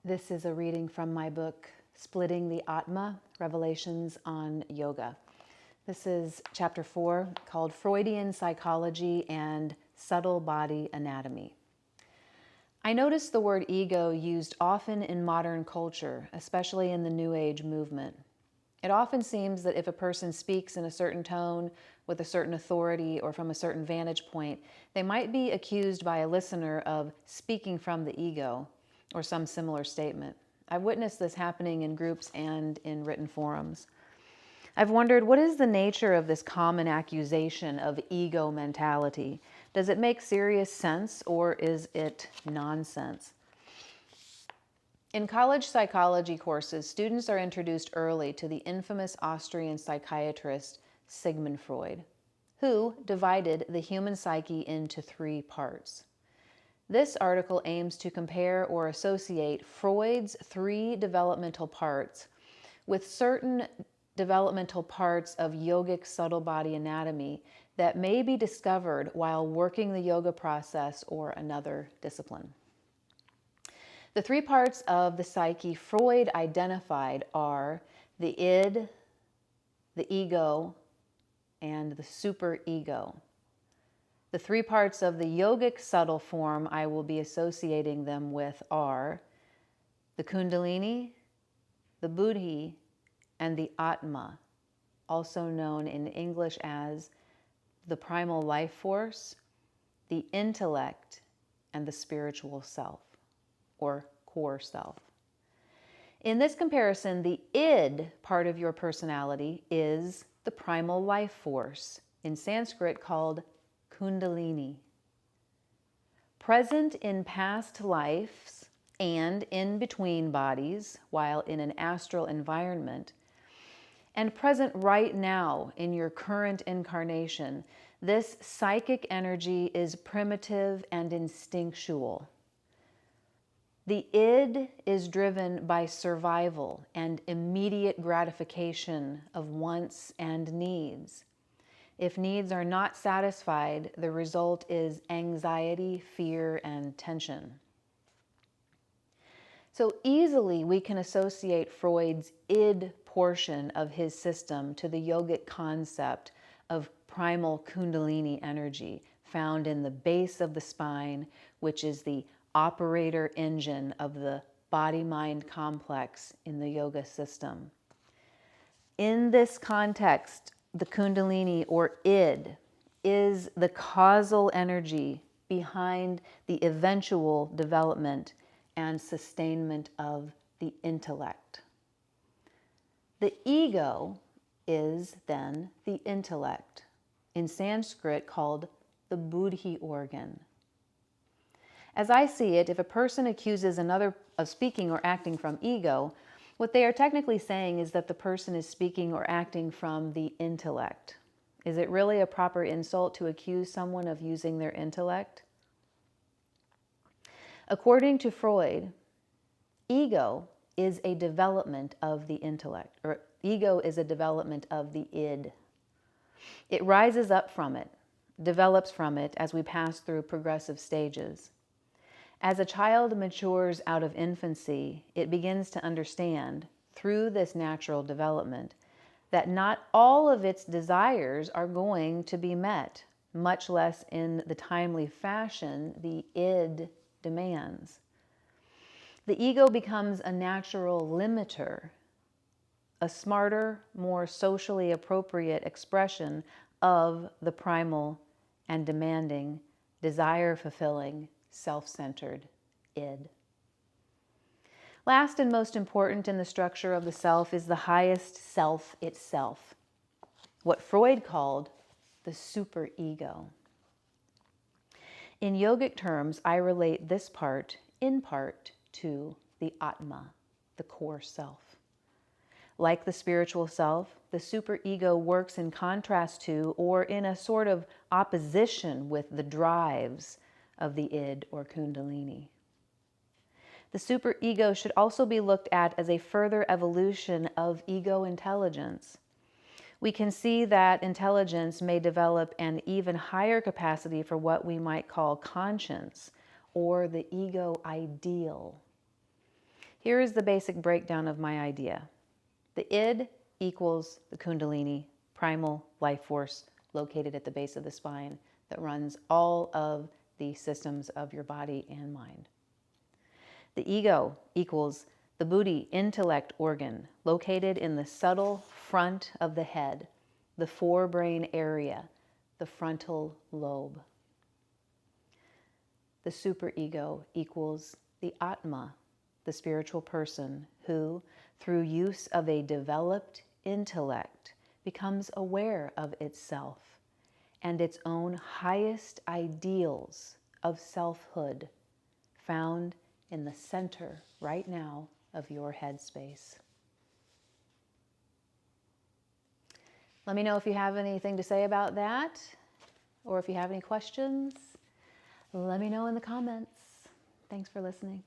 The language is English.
This is a reading from my book, Splitting the Atma, Revelations on Yoga. This is chapter 4, called Freudian Psychology and Subtle Body Anatomy. I notice the word ego used often in modern culture, especially in the New Age movement. It often seems that if a person speaks in a certain tone, with a certain authority, or from a certain vantage point, they might be accused by a listener of speaking from the ego, or some similar statement. I've witnessed this happening in groups and in written forums. I've wondered, what is the nature of this common accusation of ego mentality? Does it make serious sense, or is it nonsense? In college psychology courses, students are introduced early to the infamous Austrian psychiatrist Sigmund Freud, who divided the human psyche into 3 parts. This article aims to compare or associate Freud's 3 developmental parts with certain developmental parts of yogic subtle body anatomy that may be discovered while working the yoga process or another discipline. The 3 parts of the psyche Freud identified are the id, the ego, and the superego. The 3 parts of the yogic subtle form I will be associating them with are the Kundalini, the Buddhi, and the Atma, also known in English as the primal life force, the intellect, and the spiritual self, or core self. In this comparison, the id part of your personality is the primal life force, in Sanskrit called Kundalini. Present in past lives and in between bodies while in an astral environment, and present right now in your current incarnation, this psychic energy is primitive and instinctual. The id is driven by survival and immediate gratification of wants and needs. If needs are not satisfied, the result is anxiety, fear, and tension. So easily we can associate Freud's id portion of his system to the yogic concept of primal Kundalini energy found in the base of the spine, which is the operator engine of the body-mind complex in the yoga system. In this context, the Kundalini, or id, is the causal energy behind the eventual development and sustainment of the intellect. The ego is then the intellect, in Sanskrit called the Buddhi organ. As I see it, if a person accuses another of speaking or acting from ego, what they are technically saying is that the person is speaking or acting from the intellect. Is it really a proper insult to accuse someone of using their intellect? According to Freud, ego is a development of the intellect, or ego is a development of the id. It rises up from it, develops from it as we pass through progressive stages. As a child matures out of infancy, it begins to understand, through this natural development, that not all of its desires are going to be met, much less in the timely fashion the id demands. The ego becomes a natural limiter, a smarter, more socially appropriate expression of the primal and demanding, desire-fulfilling, self-centered id. Last and most important in the structure of the self is the highest self itself, what Freud called the superego. In yogic terms, I relate this part, in part, to the Atma, the core self. Like the spiritual self, the superego works in contrast to, or in a sort of opposition with, the drives of the id or Kundalini. The superego should also be looked at as a further evolution of ego intelligence. We can see that intelligence may develop an even higher capacity for what we might call conscience, or the ego ideal. Here is the basic breakdown of my idea. The id equals the Kundalini, primal life force located at the base of the spine that runs all of the systems of your body and mind. The ego equals the Buddhi, intellect organ located in the subtle front of the head, the forebrain area, the frontal lobe. The SuperEgo equals the Atma, the spiritual person who, through use of a developed intellect, becomes aware of itself and its own highest ideals of selfhood, found in the center right now of your headspace. Let me know if you have anything to say about that, or if you have any questions, let me know in the comments. Thanks for listening.